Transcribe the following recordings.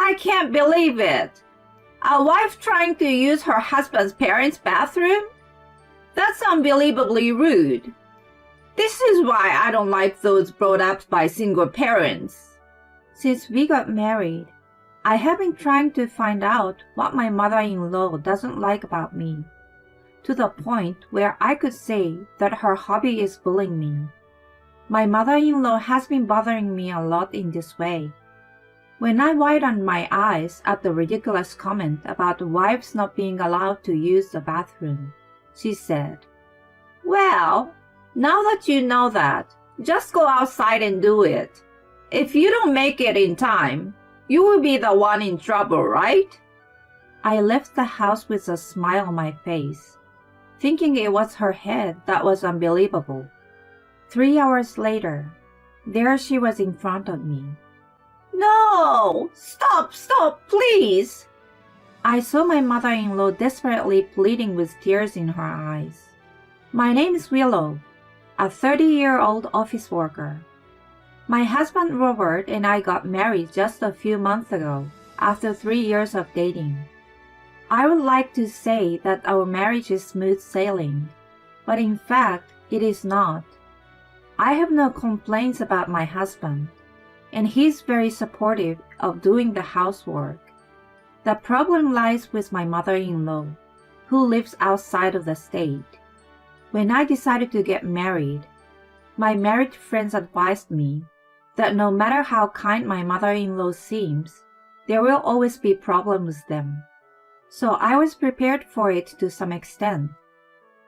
I can't believe it. A wife trying to use her husband's parents' bathroom? That's unbelievably rude. This is why I don't like those brought up by single parents. Since we got married, I have been trying to find out what my mother-in-law doesn't like about me, to the point where I could say that her hobby is bullying me. My mother-in-law has been bothering me a lot in this way. When I widened my eyes at the ridiculous comment about wives not being allowed to use the bathroom, she said, "Well, now that you know that, just go outside and do it. If you don't make it in time, you will be the one in trouble, right?" I left the house with a smile on my face, thinking it was her head that was unbelievable. 3 hours later, there she was in front of me. "No! Stop, please!" I saw my mother-in-law desperately pleading with tears in her eyes. My name is Willow, a 30-year-old office worker. My husband Robert and I got married just a few months ago, after 3 years of dating. I would like to say that our marriage is smooth sailing, but in fact, it is not. I have no complaints about my husband, and he's very supportive of doing the housework. The problem lies with my mother-in-law, who lives outside of the state. When I decided to get married, my married friends advised me that no matter how kind my mother-in-law seems, there will always be problems with them. So I was prepared for it to some extent.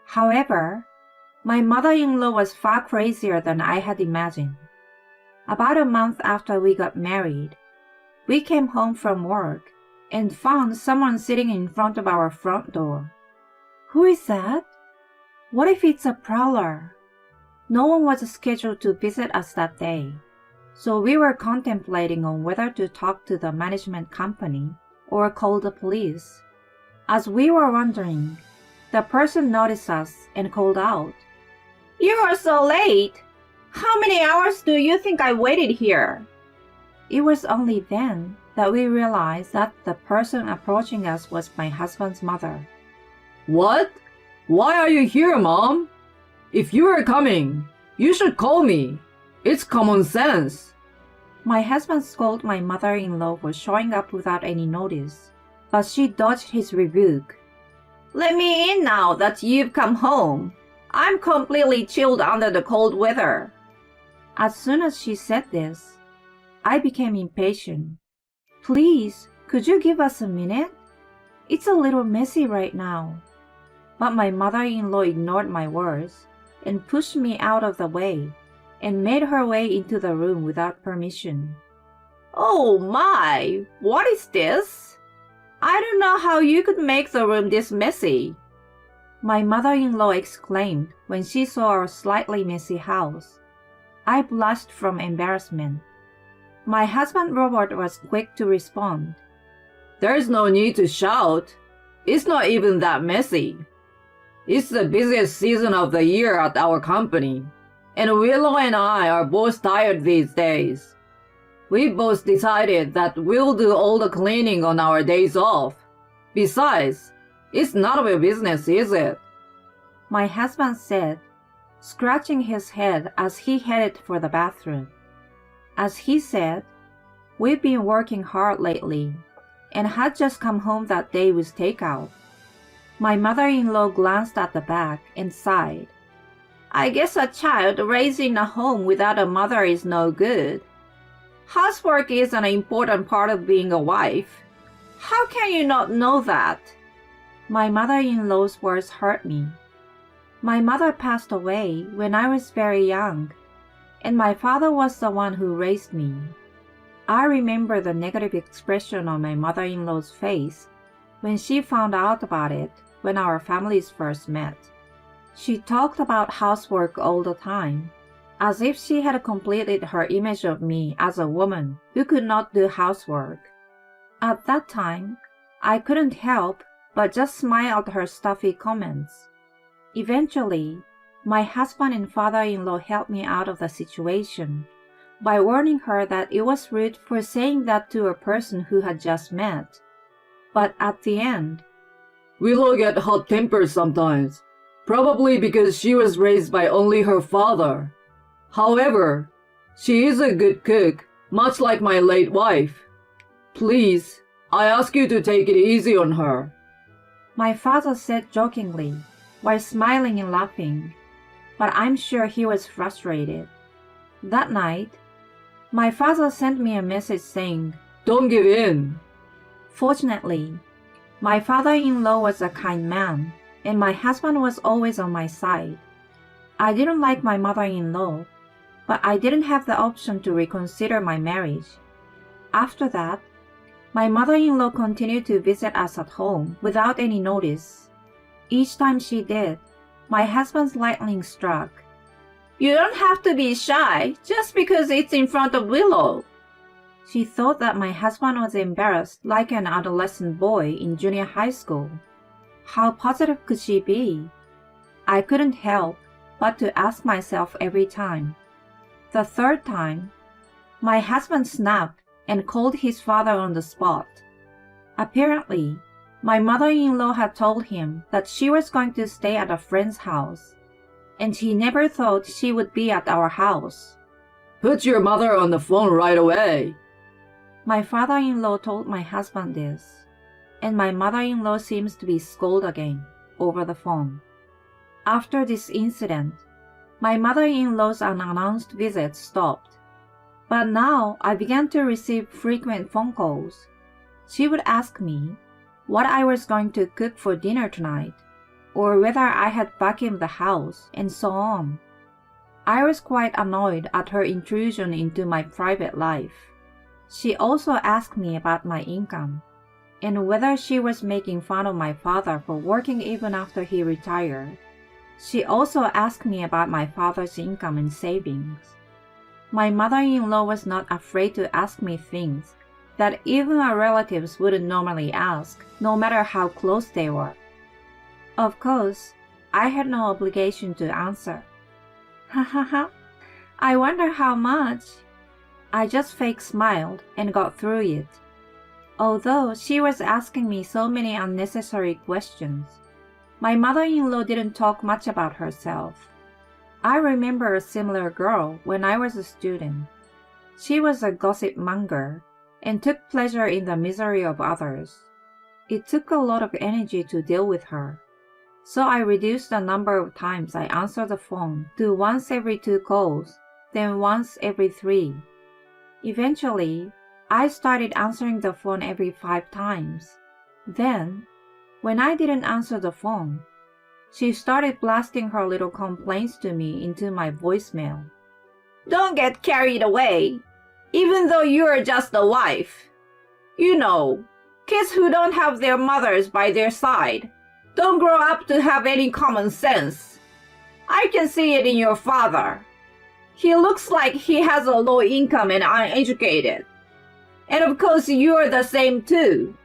However, my mother-in-law was far crazier than I had imagined. About a month after we got married, we came home from work and found someone sitting in front of our front door. Who is that? What if it's a prowler? No one was scheduled to visit us that day, so we were contemplating on whether to talk to the management company or call the police. As we were wondering, the person noticed us and called out, "You are so late! How many hours do you think I waited here?" It was only then that we realized that the person approaching us was my husband's mother. "What? Why are you here, Mom? If you are coming, you should call me. It's common sense." My husband scolded my mother-in-law for showing up without any notice, but she dodged his rebuke. "Let me in now that you've come home. I'm completely chilled under the cold weather." As soon as she said this, I became impatient. "Please, could you give us a minute? It's a little messy right now." But my mother-in-law ignored my words and pushed me out of the way and made her way into the room without permission. "Oh my, what is this? I don't know how you could make the room this messy," my mother-in-law exclaimed when she saw our slightly messy house. I blushed from embarrassment. My husband Robert was quick to respond. "There's no need to shout. It's not even that messy. It's the busiest season of the year at our company, and Willow and I are both tired these days. We both decided that we'll do all the cleaning on our days off. Besides, it's none of your business, is it?" my husband said, scratching his head as he headed for the bathroom. As he said, we've been working hard lately and had just come home that day with takeout. My mother-in-law glanced at the back and sighed. "I guess a child raised in a home without a mother is no good. Housework is an important part of being a wife. How can you not know that?" My mother-in-law's words hurt me. My mother passed away when I was very young, and my father was the one who raised me. I remember the negative expression on my mother-in-law's face when she found out about it when our families first met. She talked about housework all the time, as if she had completed her image of me as a woman who could not do housework. At that time, I couldn't help but just smile at her stuffy comments. Eventually, my husband and father-in-law helped me out of the situation by warning her that it was rude for saying that to a person who had just met. But at the end, Willow get hot-tempered sometimes, probably because she was raised by only her father. However, she is a good cook, much like my late wife. Please, I ask you to take it easy on her. my father said jokingly, while smiling and laughing, but I'm sure he was frustrated. That night, my father sent me a message saying, Don't give in. Fortunately, my father-in-law was a kind man, and my husband was always on my side. I didn't like my mother-in-law, but I didn't have the option to reconsider my marriage. After that, my mother-in-law continued to visit us at home without any notice. Each time she did, my husband's lightning struck. You don't have to be shy just because it's in front of Willow. She thought that my husband was embarrassed like an adolescent boy in junior high school. How positive could she be? I couldn't help but to ask myself every time. The third time, my husband snapped and called his father on the spot. Apparently, my mother-in-law had told him that she was going to stay at a friend's house, and he never thought she would be at our house. Put your mother on the phone right away. My father-in-law told my husband this, and my mother-in-law seems to be scolded again over the phone. After this incident, my mother-in-law's unannounced visits stopped. But now I began to receive frequent phone calls. She would ask me what I was going to cook for dinner tonight, or whether I had vacuumed the house, and so on. I was quite annoyed at her intrusion into my private life. She also asked me about my income, and whether she was making fun of my father for working even after he retired. She also asked me about my father's income and savings. My mother-in-law was not afraid to ask me things that even our relatives wouldn't normally ask, no matter how close they were. Of course, I had no obligation to answer. Ha ha ha, I wonder how much. I just fake smiled and got through it. Although she was asking me so many unnecessary questions, my mother-in-law didn't talk much about herself. I remember a similar girl when I was a student. She was a gossip monger and took pleasure in the misery of others. It took a lot of energy to deal with her, so I reduced the number of times I answered the phone to once every 2 calls, then once every 3. Eventually, I started answering the phone every 5 times. Then, when I didn't answer the phone, she started blasting her little complaints to me into my voicemail. Don't get carried away, even though you're just a wife. You know, kids who don't have their mothers by their side don't grow up to have any common sense. I can see it in your father. He looks like he has a low income and uneducated. And of course you're the same too.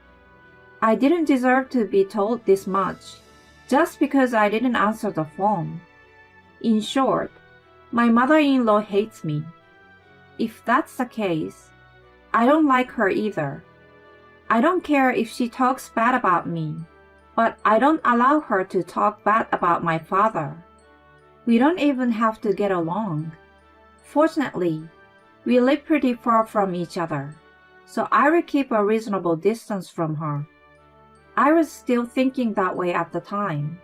I didn't deserve to be told this much, just because I didn't answer the phone. In short, my mother-in-law hates me. If that's the case, I don't like her either. I don't care if she talks bad about me, but I don't allow her to talk bad about my father. We don't even have to get along. Fortunately, we live pretty far from each other, so I will keep a reasonable distance from her. I was still thinking that way at the time,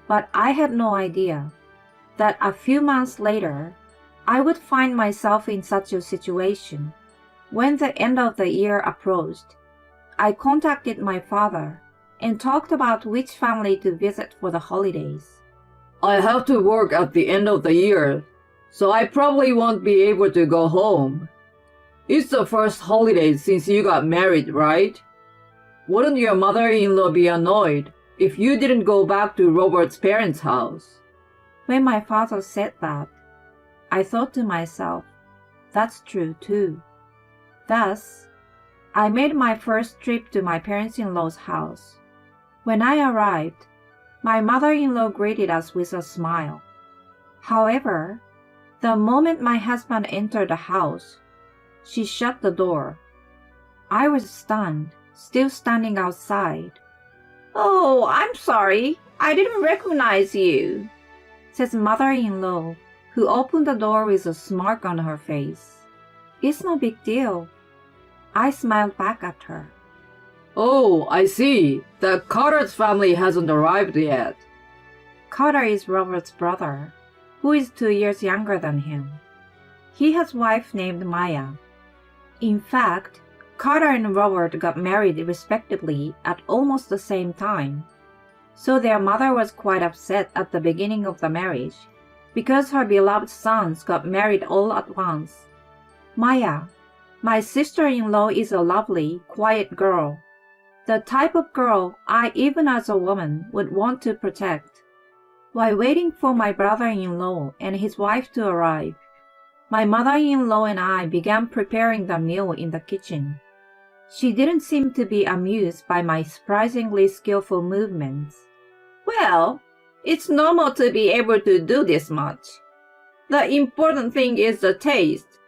but I had no idea that a few months later, I would find myself in such a situation. When the end of the year approached, I contacted my father and talked about which family to visit for the holidays. I have to work at the end of the year, so I probably won't be able to go home. It's the first holiday since you got married, right? Wouldn't your mother-in-law be annoyed if you didn't go back to Robert's parents' house? When my father said that, I thought to myself, that's true too. Thus, I made my first trip to my parents-in-law's house. When I arrived, my mother-in-law greeted us with a smile. However, The moment my husband entered the house, she shut the door. I was stunned, still standing outside. "Oh, I'm sorry. I didn't recognize you," says mother-in-law, who opened the door with a smirk on her face. "It's no big deal." I smiled back at her. Oh, I see. The Carter's family hasn't arrived yet. Carter is Robert's brother, who is 2 years younger than him. He has a wife named Maya. In fact, Carter and Robert got married respectively at almost the same time, so their mother was quite upset at the beginning of the marriage because her beloved sons got married all at once. Maya, my sister-in-law, is a lovely, quiet girl, the type of girl I, even as a woman, would want to protect. While waiting for my brother-in-law and his wife to arrive, my mother-in-law and I began preparing the meal in the kitchen. She didn't seem to be amused by my surprisingly skillful movements. "Well, it's normal to be able to do this much. The important thing is the taste."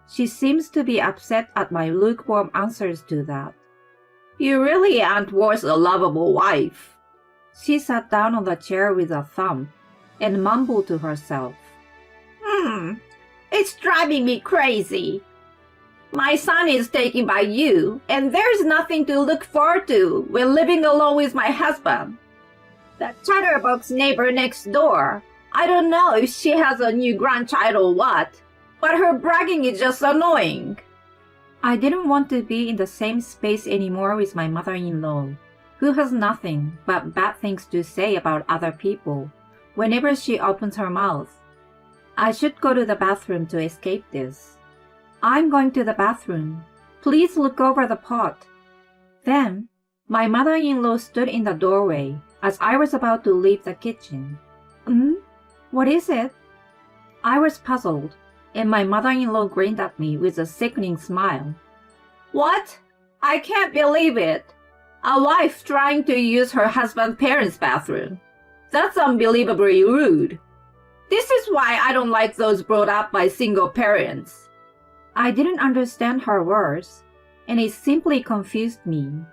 She seems to be upset at my lukewarm answers to that. "You really aren't worth a lovable wife." She sat down on the chair with a thump and mumbled to herself. It's driving me crazy. My son is taken by you, and there's nothing to look forward to when living alone with my husband. The chatterbox neighbor next door, I don't know if she has a new grandchild or what, but her bragging is just annoying." I didn't want to be in the same space anymore with my mother-in-law, who has nothing but bad things to say about other people whenever she opens her mouth. I should go to the bathroom to escape this. "I'm going to the bathroom. Please look over the pot." Then, my mother-in-law stood in the doorway as I was about to leave the kitchen. What is it?" I was puzzled, and my mother-in-law grinned at me with a sickening smile. "What? I can't believe it. A wife trying to use her husband's parents' bathroom. That's unbelievably rude. This is why I don't like those brought up by single parents." I didn't understand her words, and it simply confused me.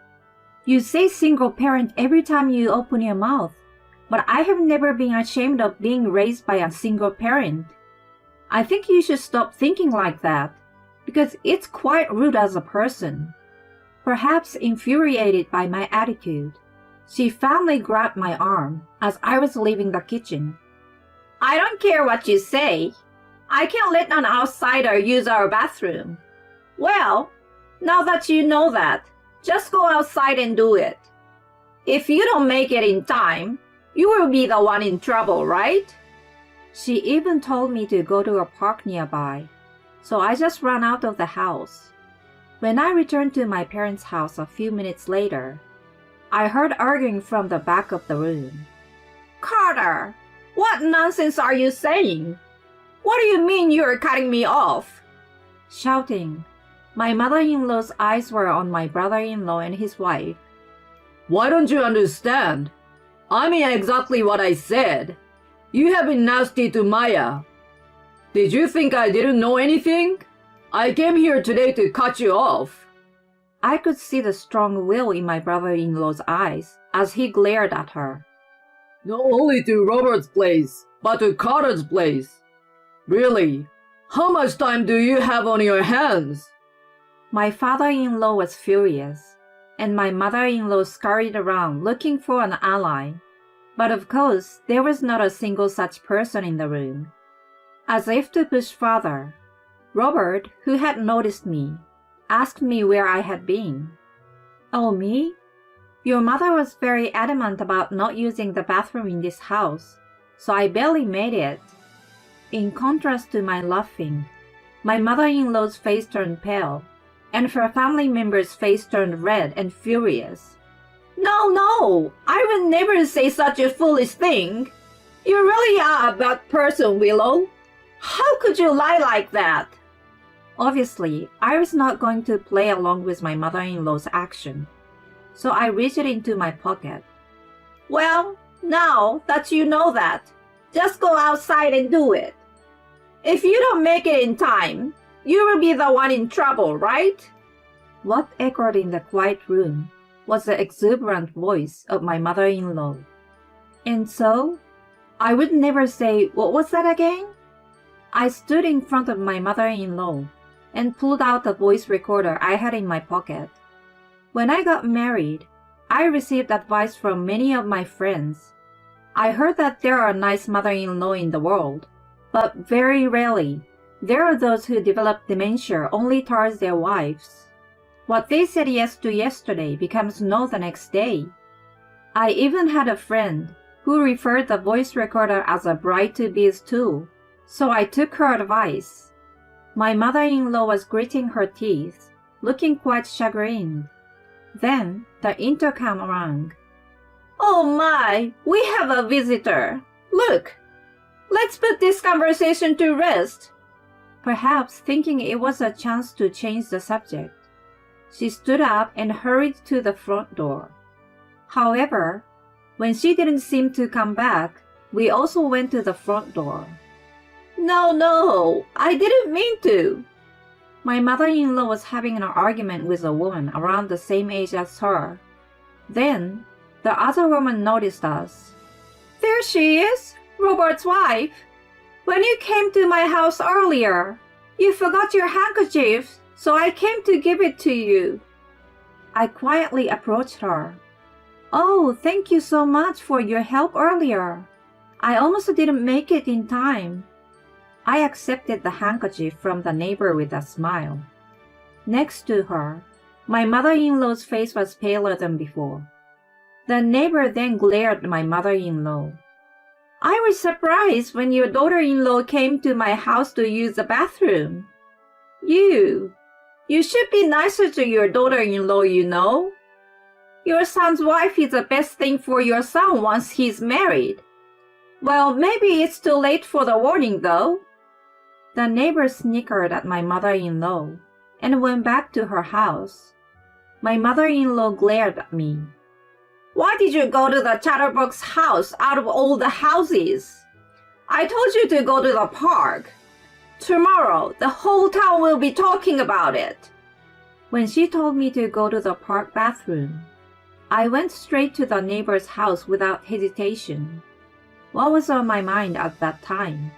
"You say single parent every time you open your mouth, but I have never been ashamed of being raised by a single parent. I think you should stop thinking like that, because it's quite rude as a person." Perhaps infuriated by my attitude, she finally grabbed my arm as I was leaving the kitchen. "I don't care what you say. I can't let an outsider use our bathroom." "Well, now that you know that, just go outside and do it. If you don't make it in time, you will be the one in trouble, right?" She even told me to go to a park nearby, so I just ran out of the house. When I returned to my parents' house a few minutes later, I heard arguing from the back of the room. "Carter, what nonsense are you saying? What do you mean you're cutting me off?" Shouting, my mother-in-law's eyes were on my brother-in-law and his wife. Why don't you understand? I mean exactly what I said. You have been nasty to Maya. Did you think I didn't know anything? I came here today to cut you off. I could see the strong will in my brother-in-law's eyes as he glared at her. Not only to Robert's place, but to Carter's place. Really, how much time do you have on your hands? My father-in-law was furious, and my mother-in-law scurried around looking for an ally. But of course, there was not a single such person in the room. As if to push further, Robert, who had noticed me, asked me where I had been. "Oh, me? Your mother was very adamant about not using the bathroom in this house, so I barely made it." In contrast to my laughing, my mother-in-law's face turned pale, and her family member's face turned red and furious. No, I would never say such a foolish thing. You really are a bad person, Willow. How could you lie like that? Obviously, I was not going to play along with my mother-in-law's action, so I reached into my pocket. "Well, now that you know that, just go outside and do it." If you don't make it in time, you will be the one in trouble, right? What echoed in the quiet room was the exuberant voice of my mother-in-law. And so, I would never say, what was that again? I stood in front of my mother-in-law and pulled out the voice recorder I had in my pocket. When I got married, I received advice from many of my friends. I heard that there are nice mother-in-law in the world, but very rarely, there are those who develop dementia only towards their wives. What they said yes to yesterday becomes no the next day. I even had a friend who referred the voice recorder as a bride-to-be's tool, so I took her advice. My mother-in-law was gritting her teeth, looking quite chagrined. Then the intercom rang. Oh my, we have a visitor. Look, let's put this conversation to rest. Perhaps thinking it was a chance to change the subject, she stood up and hurried to the front door. However, when she didn't seem to come back, we also went to the front door. No, I didn't mean to. My mother-in-law was having an argument with a woman around the same age as her. Then, the other woman noticed us. There she is, Robert's wife. When you came to my house earlier, you forgot your handkerchief, so I came to give it to you. I quietly approached her. Oh, thank you so much for your help earlier. I almost didn't make it in time. I accepted the handkerchief from the neighbor with a smile. Next to her, my mother-in-law's face was paler than before. The neighbor then glared at my mother-in-law. I was surprised when your daughter-in-law came to my house to use the bathroom. You should be nicer to your daughter-in-law, you know. Your son's wife is the best thing for your son once he's married. Well, maybe it's too late for the warning, though. The neighbor snickered at my mother-in-law and went back to her house. My mother-in-law glared at me. Why did you go to the Chatterbox house out of all the houses? I told you to go to the park. Tomorrow, the whole town will be talking about it. When she told me to go to the park bathroom, I went straight to the neighbor's house without hesitation. What was on my mind at that time?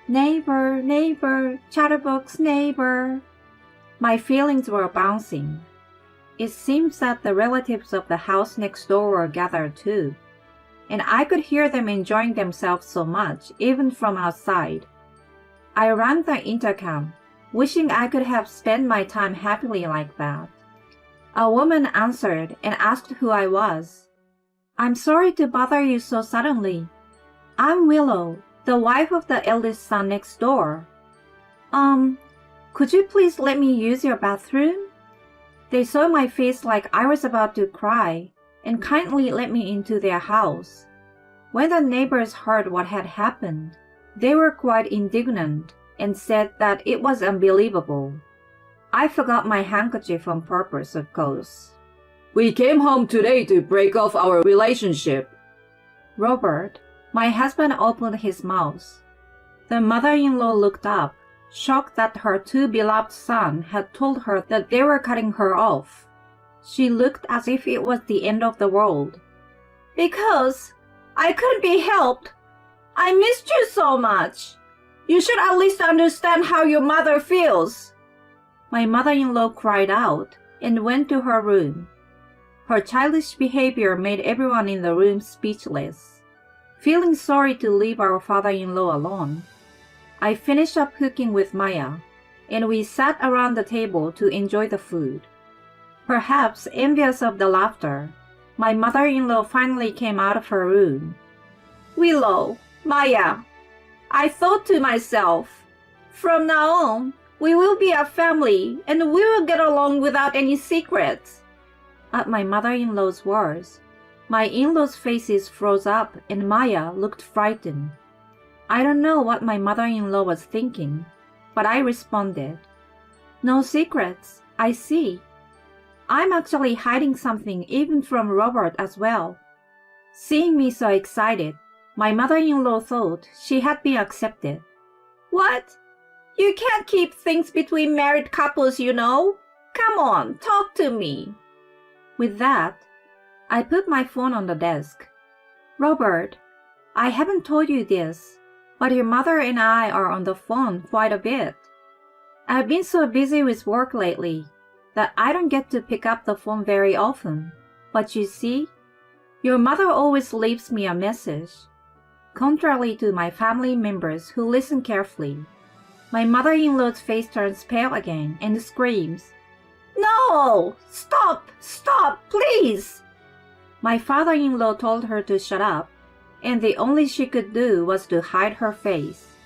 Neighbor, Chatterbox neighbor. My feelings were bouncing. It seems that the relatives of the house next door were gathered too, and I could hear them enjoying themselves so much, even from outside. I rang the intercom, wishing I could have spent my time happily like that. A woman answered and asked who I was. I'm sorry to bother you so suddenly. I'm Willow, the wife of the eldest son next door. Could you please let me use your bathroom? They saw my face like I was about to cry and kindly let me into their house. When the neighbors heard what had happened, they were quite indignant and said that it was unbelievable. I forgot my handkerchief on purpose, of course. We came home today to break off our relationship. Robert, my husband, opened his mouth. The mother-in-law looked up, shocked that her too beloved son had told her that they were cutting her off. She looked as if it was the end of the world. Because I couldn't be helped. I missed you so much. You should at least understand how your mother feels. My mother-in-law cried out and went to her room. Her childish behavior made everyone in the room speechless. Feeling sorry to leave our father-in-law alone, I finished up cooking with Maya, and we sat around the table to enjoy the food. Perhaps envious of the laughter, my mother-in-law finally came out of her room. Willow, Maya, I thought to myself, from now on, we will be a family and we will get along without any secrets. At my mother-in-law's words, my in-laws' faces froze up and Maya looked frightened. I don't know what my mother-in-law was thinking, but I responded, No secrets, I see. I'm actually hiding something even from Robert as well. Seeing me so excited, my mother-in-law thought she had been accepted. What? You can't keep things between married couples, you know. Come on, talk to me. With that, I put my phone on the desk. Robert, I haven't told you this, but your mother and I are on the phone quite a bit. I've been so busy with work lately that I don't get to pick up the phone very often. But you see, your mother always leaves me a message. Contrary to my family members who listen carefully, my mother-in-law's face turns pale again and screams, "No! Stop! Stop! Please!" My father-in-law told her to shut up, and the only she could do was to hide her face.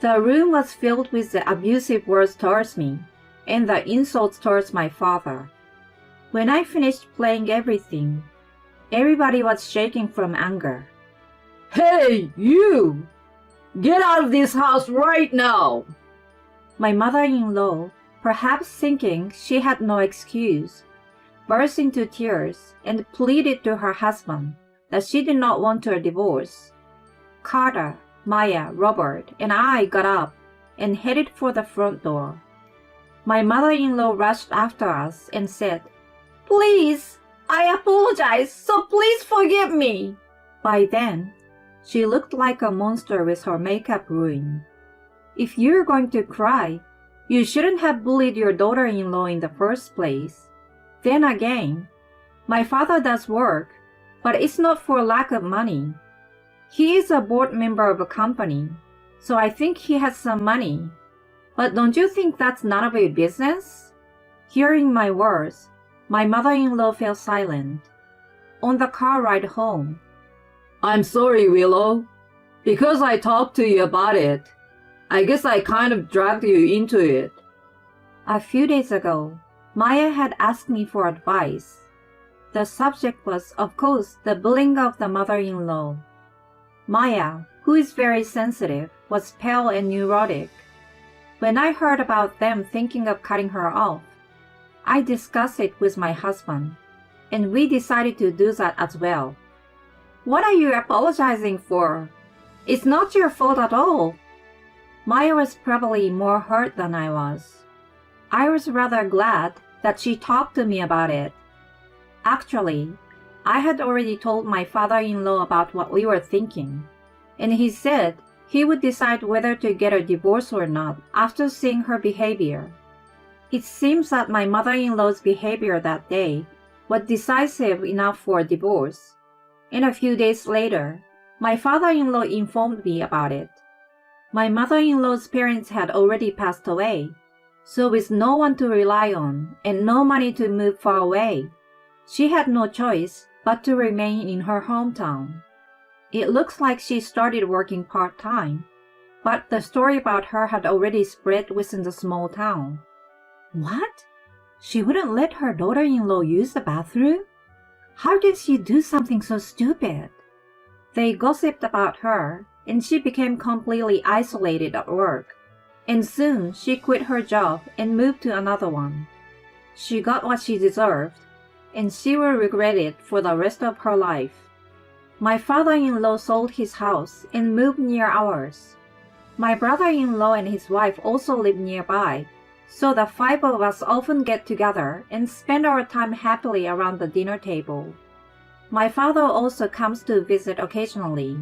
The room was filled with the abusive words towards me and the insults towards my father. When I finished playing everything, everybody was shaking from anger. Hey, you! Get out of this house right now! My mother-in-law, perhaps thinking she had no excuse, burst into tears and pleaded to her husband that she did not want a divorce. Carter, Maya, Robert, and I got up and headed for the front door. My mother-in-law rushed after us and said, "Please, I apologize, so please forgive me." By then, she looked like a monster with her makeup ruined. If you're going to cry, you shouldn't have bullied your daughter-in-law in the first place. Then again, my father does work, but it's not for lack of money. He is a board member of a company, so I think he has some money. But don't you think that's none of your business? Hearing my words, my mother-in-law fell silent. On the car ride home, I'm sorry, Willow. Because I talked to you about it, I guess I kind of dragged you into it. a few days ago, Maya had asked me for advice. The subject was, of course, the bullying of the mother-in-law. Maya, who is very sensitive, was pale and neurotic. When I heard about them thinking of cutting her off, I discussed it with my husband, and we decided to do that as well. What are you apologizing for? It's not your fault at all. Maya was probably more hurt than I was. I was rather glad that she talked to me about it. Actually, I had already told my father-in-law about what we were thinking, and he said he would decide whether to get a divorce or not after seeing her behavior. It seems that my mother-in-law's behavior that day was decisive enough for a divorce, and a few days later, my father-in-law informed me about it. My mother-in-law's parents had already passed away, so with no one to rely on and no money to move far away, she had no choice but to remain in her hometown. It looks like she started working part-time, but the story about her had already spread within the small town. What? She wouldn't let her daughter-in-law use the bathroom? How did she do something so stupid? They gossiped about her, and she became completely isolated at work. And soon she quit her job and moved to another one. She got what she deserved, and she will regret it for the rest of her life. My father-in-law sold his house and moved near ours. My brother-in-law and his wife also live nearby, so the five of us often get together and spend our time happily around the dinner table. My father also comes to visit occasionally,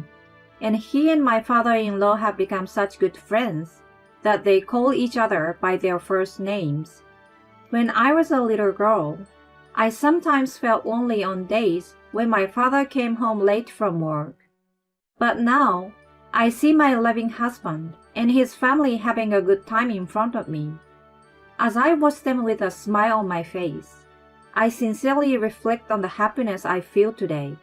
and he and my father-in-law have become such good friends that they call each other by their first names. When I was a little girl, I sometimes felt lonely on days when my father came home late from work. But now, I see my loving husband and his family having a good time in front of me. As I watch them with a smile on my face, I sincerely reflect on the happiness I feel today.